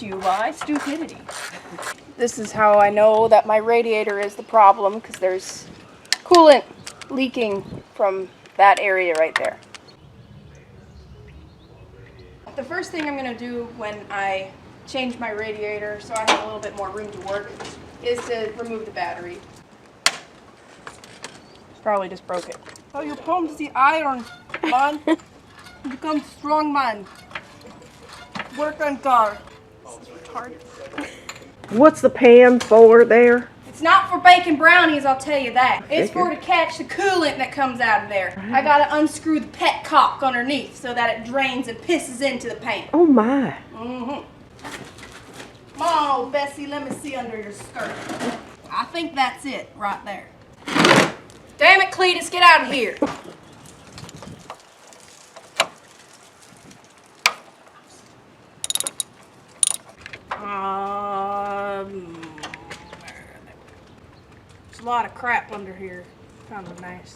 to you by stupidity. This is how I know that my radiator is the problem, because there's coolant leaking from that area right there. The first thing I'm going to do when I change my radiator so I have a little bit more room to work is to remove the battery. Probably just broke it. So you pump the iron, man. You become strong man. Work on car. This is retarded. What's the pan for there? It's not for baking brownies, I'll tell you that. It's for to catch the coolant that comes out of there. I gotta unscrew the petcock underneath so that it drains and pisses into the pan. Oh my. Mm-hmm. Come on, old Bessie, let me see under your skirt. I think that's it right there. Damn it, Cletus, get out of here. There's a lot of crap under here. Kind of nice.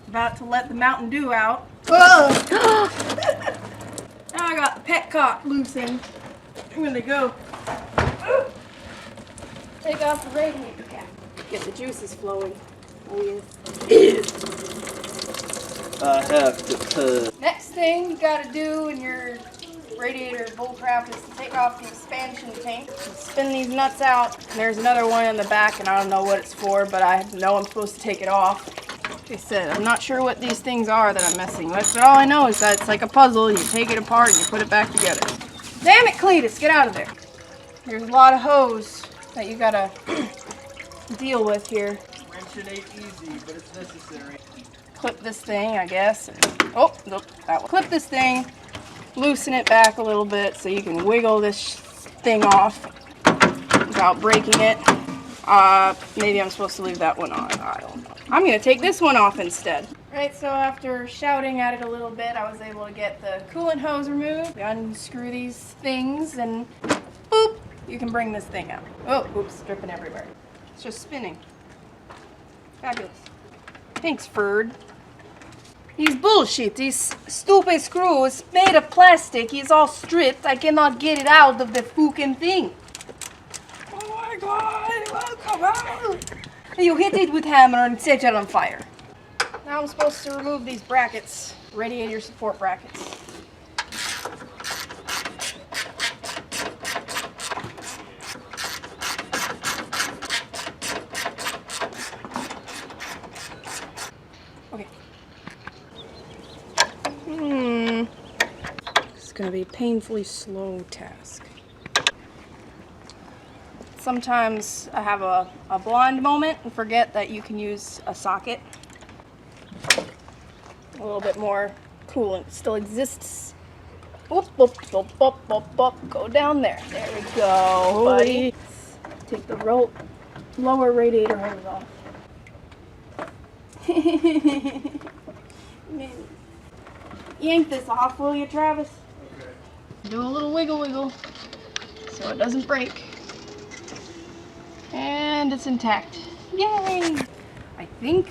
About to let the Mountain Dew out. Whoa! Now I got the petcock loosened. I'm gonna go take off the radiator cap. Get the juices flowing. Oh yes. I have to put. Next thing you gotta do in your radiator bullcrap is to take off the expansion tank. Spin these nuts out. There's another one in the back and I don't know what it's for, but I know I'm supposed to take it off. Like I said, I'm not sure what these things are that I'm messing with, but all I know is that it's like a puzzle. You take it apart and you put it back together. Damn it, Cletus, get out of there. There's a lot of hose that you gotta deal with here. Wrenching ain't easy, but it's necessary. Clip this thing, I guess. Oh, nope, that one. Clip this thing. Loosen it back a little bit so you can wiggle this thing off without breaking it. Maybe I'm supposed to leave that one on. I don't know. I'm going to take this one off instead. Right, so after shouting at it a little bit, I was able to get the coolant hose removed. You unscrew these things and boop, you can bring this thing out. Oh, oops, dripping everywhere. It's just spinning. Fabulous. Thanks, Ferd. He's bullshit. This stupid screw is made of plastic. He's all stripped. I cannot get it out of the fucking thing. Oh my god, welcome out. You hit it with hammer and set it on fire. Now I'm supposed to remove these brackets, radiator support brackets. Okay. It's gonna be a painfully slow task. Sometimes I have a blind moment and forget that you can use a socket. A little bit more coolant still exists. Boop, boop, boop, boop, boop, boop. Go down there. There we go, buddy. Take the lower radiator hose off. Yank this off, will you, Travis? Okay. Do a little wiggle wiggle so it doesn't break. And it's intact. Yay! I think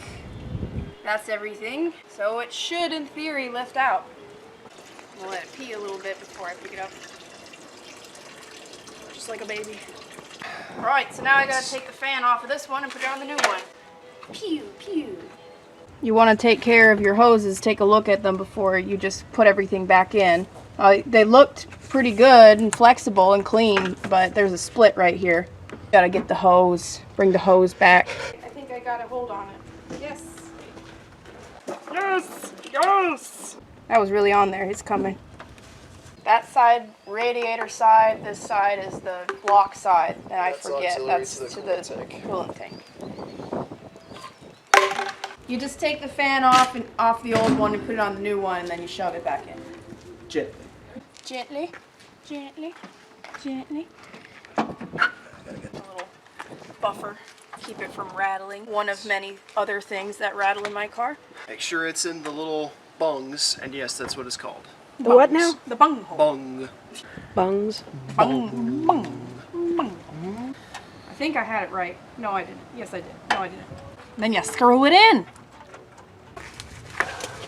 that's everything. So it should, in theory, lift out. I'll let it pee a little bit before I pick it up. Just like a baby. Alright, so now I gotta take the fan off of this one and put it on the new one. Pew, pew. You want to take care of your hoses, take a look at them before you just put everything back in. They looked pretty good and flexible and clean, but there's a split right here. Gotta get the hose, bring the hose back. I think I got a hold on it. Yes. Yes! Yes! That was really on there, it's coming. That side, radiator side, this side is the block side, and I forget, that's to the coolant tank. You just take the fan off the old one and put it on the new one, and then you shove it back in. Gently. Gently, gently, gently. A little buffer, keep it from rattling. One of many other things that rattle in my car. Make sure it's in the little bungs, and yes, that's what it's called. The what now? The bung hole. Bung. Bungs. Bung, bung, bung. I think I had it right. No, I didn't. Yes, I did. No, I didn't. Then you screw it in.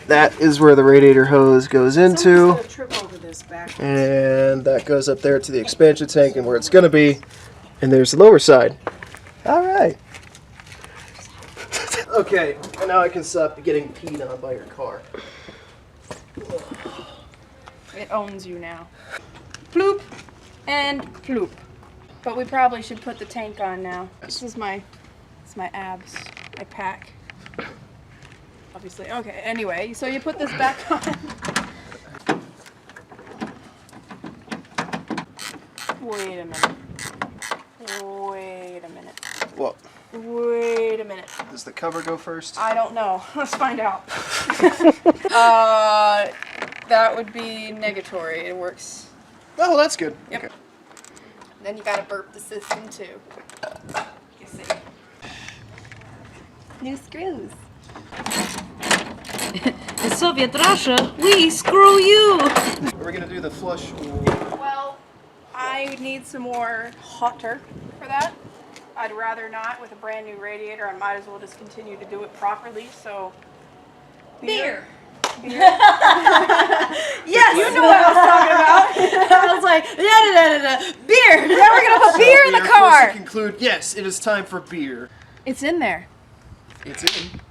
That is where the radiator hose goes into. Trip over this. this back. And that goes up there to the expansion tank and where it's going to be. And there's the lower side. All right. Okay, and now I can stop getting peed on by your car. It owns you now. Ploop and ploop. But we probably should put the tank on now. This is my abs. I pack. Obviously. Okay, anyway, so you put this back on. Wait a minute. Wait a minute. What? Wait a minute. Does the cover go first? I don't know. Let's find out. That would be negatory. It works. Oh, that's good. Yep. Okay. Then you gotta burp the system too. You see. New screws. In Soviet Russia, we screw you! Are we going to do the flush? Well, I need some more hotter for that. I'd rather not with a brand new radiator. I might as well just continue to do it properly. So, beer. Yes! You know what I was talking about. I was like, beer! Now we're gonna put beer in the We are forced to car. conclude, yes, it is time for beer. It's in there. It's in.